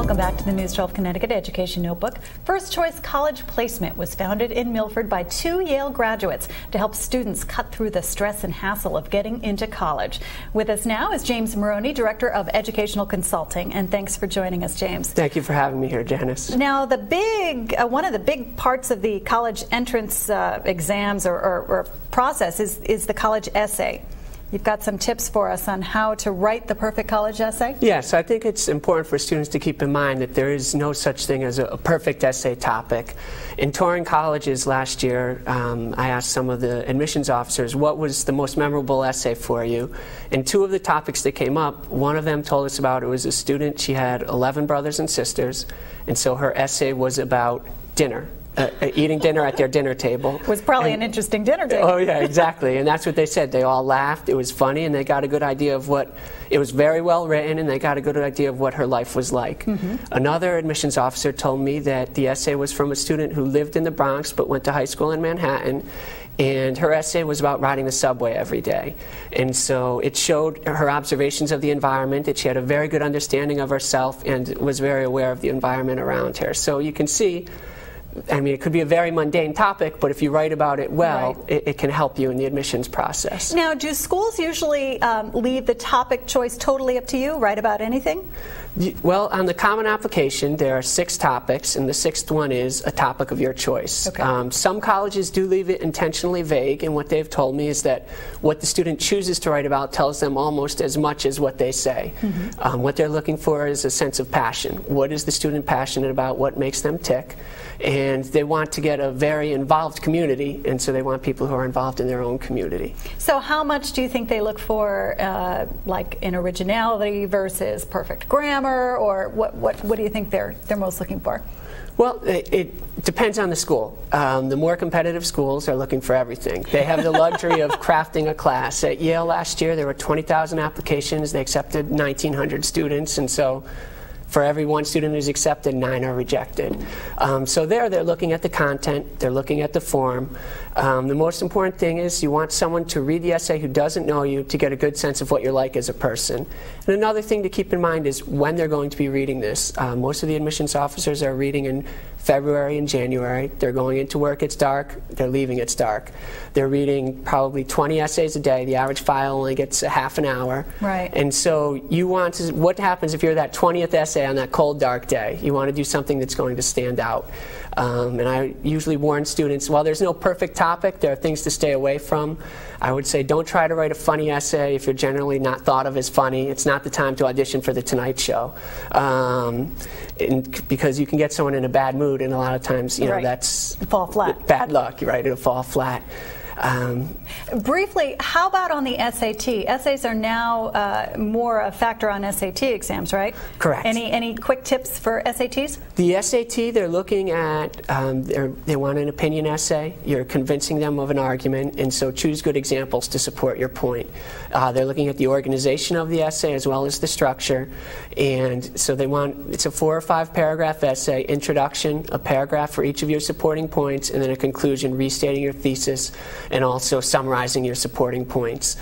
Welcome back to the News 12 Connecticut Education Notebook. First Choice College Placement was founded in Milford by 2 Yale graduates to help students cut through the stress and hassle of getting into college. With us now is James Moroney, Director of Educational Consulting, and thanks for joining us, James. Thank you for having me here, Janice. Now, the one of the big parts of the college entrance exams or process is the college essay. You've got some tips for us on how to write the perfect college essay? Yes, I think it's important for students to keep in mind that there is no such thing as a perfect essay topic. In touring colleges last year, I asked some of the admissions officers, what was the most memorable essay for you? And 2 of the topics that came up, one of them told us about it was a student, she had 11 brothers and sisters, and so her essay was about dinner. Eating dinner at their dinner table. Was probably an interesting dinner table. Oh yeah, exactly. And that's what they said. They all laughed. It was funny, and they got a good idea of what, it was very well written, and they got a good idea of what her life was like. Another admissions officer told me that the essay was from a student who lived in the Bronx but went to high school in Manhattan. And her essay was about riding the subway every day. And so it showed her observations of the environment, that she had a very good understanding of herself and was very aware of the environment around her. So you can see, I mean, it could be a very mundane topic, but if you write about it well, right, it can help you in the admissions process. Now, do schools usually leave the topic choice totally up to you, write about anything? Well, on the common application, there are 6 topics, and the 6th one is a topic of your choice. Okay. Some colleges do leave it intentionally vague, and what they've told me is that what the student chooses to write about tells them almost as much as what they say. What they're looking for is a sense of passion. What is the student passionate about? What makes them tick? And they want to get a very involved community, and so they want people who are involved in their own community. So how much do you think they look for, like in originality versus perfect grammar, or what do you think they're most looking for? Well, it depends on the school. The more competitive schools are looking for everything. They have the luxury of crafting a class. At Yale last year, there were 20,000 applications. They accepted 1,900 students, and so for every 1 student who's accepted, 9 are rejected. So they're looking at the content, they're looking at the form. The most important thing is you want someone to read the essay who doesn't know you to get a good sense of what you're like as a person. And another thing to keep in mind is when they're going to be reading this. Most of the admissions officers are reading in February and January. They're going into work, it's dark, they're leaving, it's dark. They're reading probably 20 essays a day. The average file only gets a half an hour. Right. And so you want to, what happens if you're that 20th essay on that cold, dark day? You want to do something that's going to stand out. And I usually warn students, while there's no perfect topic, there are things to stay away from. I would say don't try to write a funny essay if you're generally not thought of as funny. It's not the time to audition for The Tonight Show. Because you can get someone in a bad mood, and a lot of times, you know, that's fall flat. Bad luck, right? It'll fall flat. Briefly, how about on the SAT? Essays are now more a factor on SAT exams, right? Correct. Any quick tips for SATs? The SAT, they're looking at, they want an opinion essay. You're convincing them of an argument, and so choose good examples to support your point. They're looking at the organization of the essay as well as the structure, and so they want, it's a 4 or 5 paragraph essay, introduction, a paragraph for each of your supporting points, and then a conclusion restating your thesis and also summarizing your supporting points.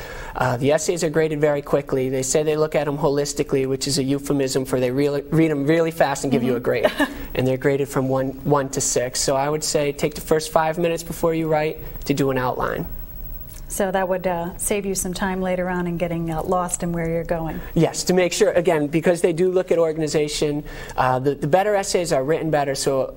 The essays are graded very quickly. They say they look at them holistically, which is a euphemism for they read them really fast and give you a grade. And they're graded from 1 to 6. So I would say take the first 5 minutes before you write to do an outline. So that would save you some time later on in getting lost in where you're going. Yes, to make sure, again, because they do look at organization, the better essays are written better, so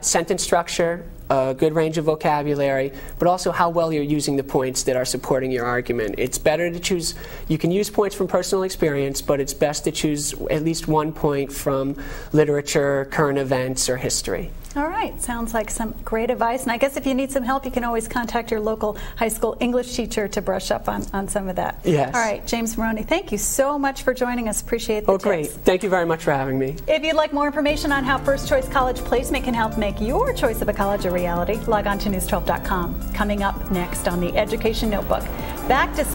sentence structure, a good range of vocabulary, but also how well you're using the points that are supporting your argument. It's better to choose, you can use points from personal experience, but it's best to choose at least 1 point from literature, current events, or history. All right, sounds like some great advice. And I guess if you need some help, you can always contact your local high school English teacher to brush up on some of that. Yes. All right, James Moroney, thank you so much for joining us. Appreciate the tips. Great. Thank you very much for having me. If you'd like more information on how First Choice College Placement can help make your choice of a college a reality, log on to news12.com. Coming up next on the Education Notebook, back to